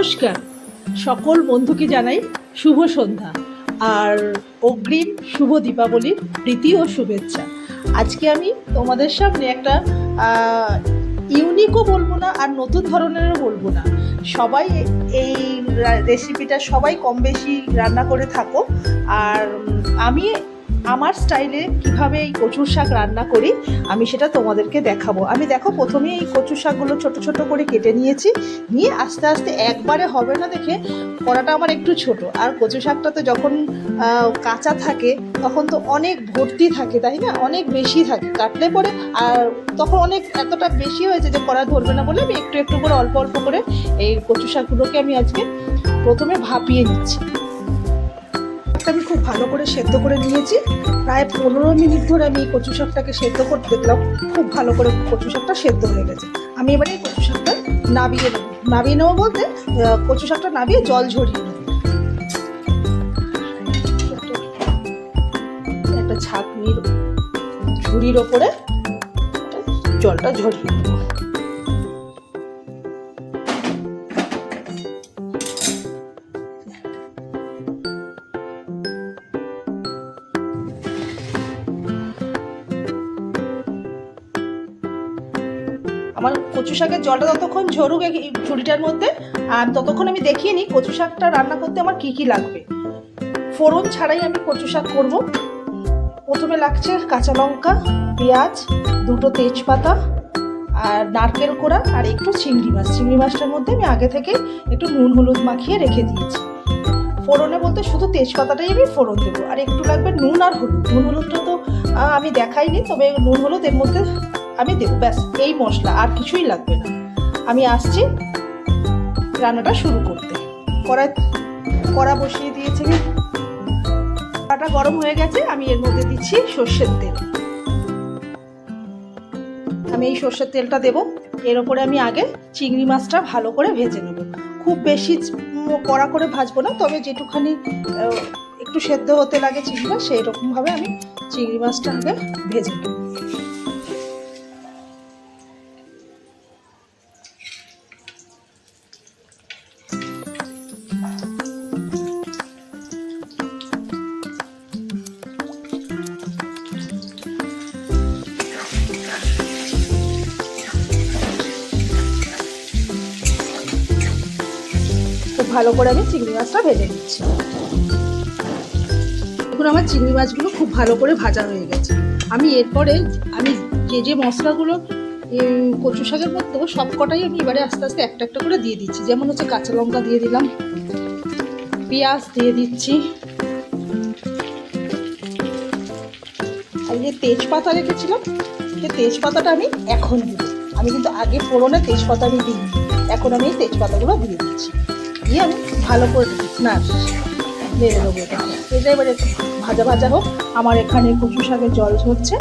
নমস্কার, সকল বন্ধুকে জানাই শুভ সন্ধ্যা আর অগ্রিম শুভ দীপাবলির প্রীতি ও শুভেচ্ছা। আজকে আমি তোমাদের সামনে একটা ইউনিকও বলবো না আর নতুন ধরনেরও বলবো না, সবাই এই রেসিপিটা সবাই কম বেশি রান্না করে থাকো। আর আমি আমার স্টাইলে কিভাবে এই কচুর শাক রান্না করি আমি সেটা তোমাদেরকে দেখাবো। আমি দেখো প্রথমে এই কচুর শাকগুলো ছোট ছোট করে কেটে নিয়েছি, নিয়ে আস্তে আস্তে একবারে হবে না দেখে কড়াটা আমার একটু ছোট। আর কচু শাকটা তো যখন কাঁচা থাকে তখন তো অনেক ভর্তি থাকে, তাই না, অনেক বেশি থাকে কাটলে পরে, আর তখন অনেক এতটা বেশি হয়েছে যে কড়া ধরবে না বলে আমি একটু একটু করে অল্প অল্প করে এই কচু শাকগুলোকে আমি আজকে প্রথমে ভাপিয়ে নিচ্ছি। আমি খুব ভালো করে সেদ্ধ করে নিয়েছি, প্রায় 15 মিনিট ধরে আমি এই কচু শাকটাকে সেদ্ধ করতে দেখলাম খুব ভালো করে কচু শাকটা সেদ্ধ হয়ে গেছে। আমি এবারে এই কচু শাকটা নাবিয়ে নেবো বলতে কচু শাকটা নাবিয়ে জল ঝরিয়ে নেবো। একটা ছাঁকনির ঝুড়ির ওপরে জলটা ঝরিয়ে নেবো। আমার কচু শাকের জলটা ততক্ষণ ঝরুক এই ঝুড়িটার মধ্যে, আর ততক্ষণ আমি দেখিয়ে নিই কচু শাকটা রান্না করতে আমার কি কি লাগবে। ফোড়ন ছাড়াই আমি কচু শাক করবো। প্রথমে লাগছে কাঁচা লঙ্কা, পেঁয়াজ, দুটো তেজপাতা আর নারকেল কোড়া আর একটু চিংড়ি মাছ। চিংড়ি মাছটার মধ্যে আমি আগে থেকে একটু নুন হলুদ মাখিয়ে রেখে দিয়েছি। ফোড়নে বলতে শুধু তেজপাতাটাই আমি ফোড়ন দেবো, আর একটু লাগবে নুন আর হলুদ। নুন হলুদটা তো আমি দেখাইনি, তবে নুন হলুদ এর মধ্যে আমি দেবো, ব্যাস এই মশলা, আর কিছুই লাগবে না। আমি আসছি রান্নাটা শুরু করতে। কড়া বসিয়ে দিয়েছি, কড়াটা গরম হয়ে গেছে। আমি এর মধ্যে দিচ্ছি সর্ষের তেল। আমি এই সর্ষের তেলটা দেবো। এর ওপরে আমি আগে চিংড়ি মাছটা ভালো করে ভেজে নেব। খুব বেশি কড়া করে ভাজবো না, তবে যেটুখানি একটু সেদ্ধ হতে লাগে চিংড়ি মাছ সেই রকমভাবে আমি চিংড়ি মাছটা আগে ভেজে নেব। ভালো করে আমি চিংড়ি মাছটা ভেজে নিচ্ছি। এখন আমার চিংড়ি মাছগুলো খুব ভালো করে ভাজা হয়ে গেছে। আমি এরপরে আমি যে মশলাগুলো কচু শাকের মধ্যে সব কটাই আমি এবারে আস্তে আস্তে একটা একটা করে দিয়ে দিচ্ছি। যেমন হচ্ছে কাঁচা লঙ্কা দিয়ে দিলাম, পেঁয়াজ দিয়ে দিচ্ছি, আর যে তেজপাতা রেখেছিলাম সেই তেজপাতাটা আমি এখন দিব। আমি কিন্তু আগে ফোড়নে তেজপাতা আমি দিইনি, এখন আমি এই তেজপাতাগুলো দিয়ে দিচ্ছি। দিয়ে আমি ভালো করে নেড়ে দেবো। এটা এবার একটু ভাজা ভাজা হোক। আমার এখানে কচু শাকের জল ঝরছে,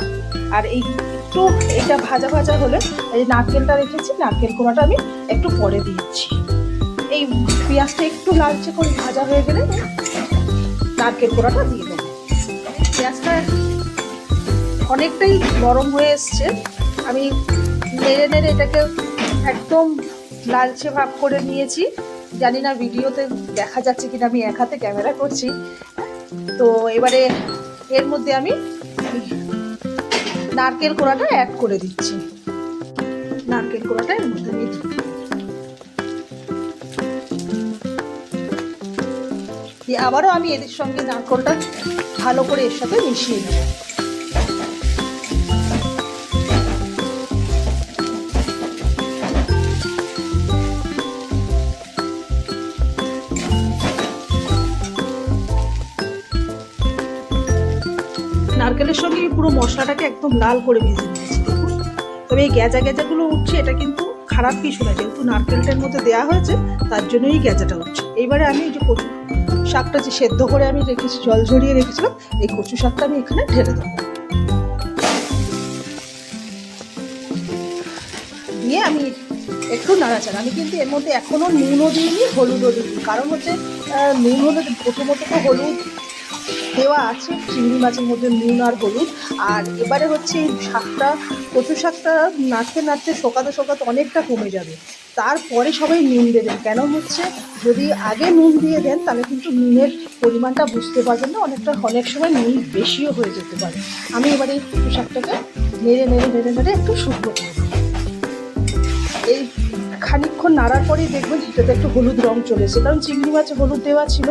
আর এই একটু এটা ভাজা ভাজা হলে এই নারকেলটা রেখেছি, নারকেল কোড়াটা আমি একটু পরে দিচ্ছি। এই পেঁয়াজটা একটু লালচে করে ভাজা হয়ে গেলে নারকেল কোড়াটা দিয়ে দেবো। পেঁয়াজটা অনেকটাই নরম হয়ে এসছে। আমি নেড়ে নেড়ে এটাকে একদম লালচে ভাব করে নিয়েছি। জানি না ভিডিওতে দেখা যাচ্ছে কিনা, আমি এক হাতে ক্যামেরা করছি। তো এবারে এর মধ্যে আমি নারকেল কোড়াটা অ্যাড করে দিচ্ছি। নারকেল কোড়াটা এর মধ্যে আমি দিই। আবারও আমি এদের সঙ্গে নারকেলটা ভালো করে এর সাথে মিশিয়ে নেব। নারকেলের সঙ্গে পুরো মশলাটাকে একদম লাল করে ভেজে নিয়েছি। দেখুন, তবে এই গ্যাজা গ্যাজাগুলো উঠছে, এটা কিন্তু খারাপ কিছু না, যেহেতু নারকেলটার মধ্যে দেওয়া হয়েছে তার জন্যই গ্যাজাটা উঠছে। এইবারে আমি এই যে কচু শাকটা যে সেদ্ধ করে আমি রেখেছি, জল ঝরিয়ে রেখেছিলাম, এই কচু শাকটা আমি এখানে ঢেলে দেবো। দিয়ে আমি একটু নাড়াচাড়া, আমি কিন্তু এর মধ্যে এখনও নুনও দিইনি, হলুদও দিইনি। কারণ হচ্ছে নুন হলুদ প্রথমত তো হলুদ দেওয়া আছে চিংড়ি মাছের মধ্যে, নুন আর হলুদ। আর এবারে হচ্ছে এই শাকটা, কচু শাকটা নাড়তে নাড়তে শোকাতে শোকাতে অনেকটা কমে যাবে। তারপরে সবাই নুন দেবেন। কেন হচ্ছে, যদি আগে নুন দিয়ে দেন তাহলে কিন্তু নুনের পরিমাণটা বুঝতে পারবেন না, অনেক সময় নুন বেশিও হয়ে যেতে পারে। আমি এবারে এই কচু শাকটাকে নেড়ে নেড়ে নেড়ে নেড়ে একটু শুকনো করব। এই খানিকক্ষণ নাড়ার পরেই দেখবেন এটাতে একটু হলুদ রং চলে এসেছে, কারণ চিংড়ি মাছে হলুদ দেওয়া ছিল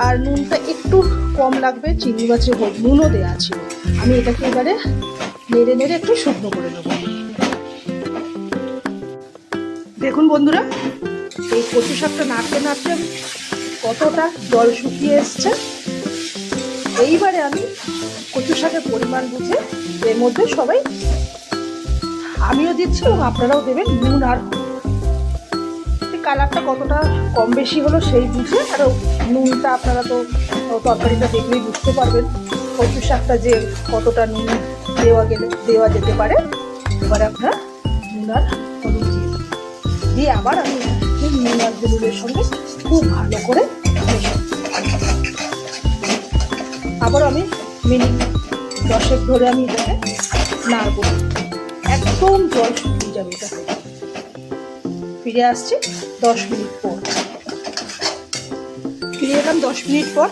আর নুনটা একটু কম লাগবে, চিংড়ি মাছে নুনও দেওয়া ছিল। আমি এটাকে এবারে নেড়ে নেড়ে একটু শুকনো করে নেব। দেখুন বন্ধুরা, এই কচু শাকটা নাড়তে নাড়তে কতটা জল শুকিয়ে এসছে। এইবারে আমি কচু শাকের পরিমাণ বুঝে এর মধ্যে সবাই, আমিও দিচ্ছি এবং আপনারাও দেবেন নুন আর কালারটা কতটা কম বেশি হলো সেই বুঝে, আর নুনটা আপনারা তো তরকারিটা দেখলেই বুঝতে পারবেন কচু শাকটা যে কতটা নুন দেওয়া যেতে পারে। এবার আপনারা নুন আর হলুদ দিয়ে আবার আমি নুন আর হলুদের সঙ্গে খুব ভালো করে আবার আমি মিনিট 10 ধরে আমি এটাকে নাড়ব, একদম জল শুকিয়ে যাবে। এটা ফিরে আসছি 10 মিনিট পর। ফিরে এলাম 10 মিনিট পর।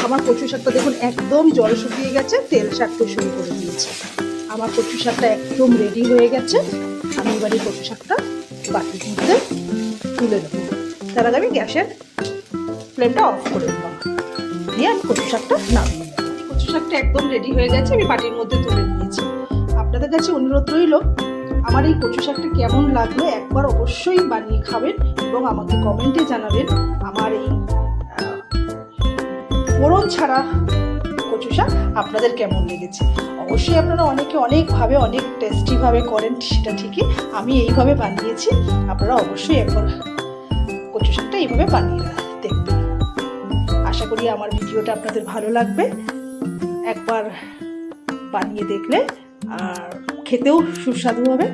আমার কচু শাকটা দেখুন একদম জল শুকিয়ে গেছে, তেল ছাড়তে শুরু করে দিয়েছে। আমার কচু শাকটা একদম রেডি হয়ে গেছে। আমি এবার এই কচু শাকটা বাটির মধ্যে তুলে নেব। তার আগে আমি গ্যাসের ফ্লেমটা অফ করে দিলাম, দিয়ে আমি কচু শাকটা নামিয়ে নেব। কচু শাকটা একদম রেডি হয়ে গেছে, আমি বাটির মধ্যে তুলে নিয়েছি। আপনাদের কাছে অনুরোধ রইল, আমার এই কচু শাকটা কেমন লাগলো একবার অবশ্যই বানিয়ে খাবেন এবং আমাকে কমেন্টে জানাবেন আমার এই ফোড়ন ছাড়া কচু শাক আপনাদের কেমন লেগেছে। অবশ্যই আপনারা অনেকভাবে অনেক টেস্টিভাবে করেন, সেটা ঠিকই, আমি এইভাবে বানিয়েছি। আপনারা অবশ্যই একবার কচু শাকটা এইভাবে বানিয়ে দেখবেন। আশা করি আমার ভিডিওটা আপনাদের ভালো লাগবে একবার বানিয়ে দেখলে, আর খেতেও সুস্বাদু হবে।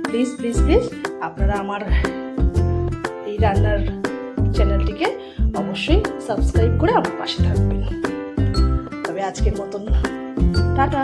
প্লিজ প্লিজ প্লিজ আপনারা আমার এই রান্নার চ্যানেলটিকে অবশ্যই সাবস্ক্রাইব করে আমার পাশে থাকবেন। তবে আজকের মতন টাটা।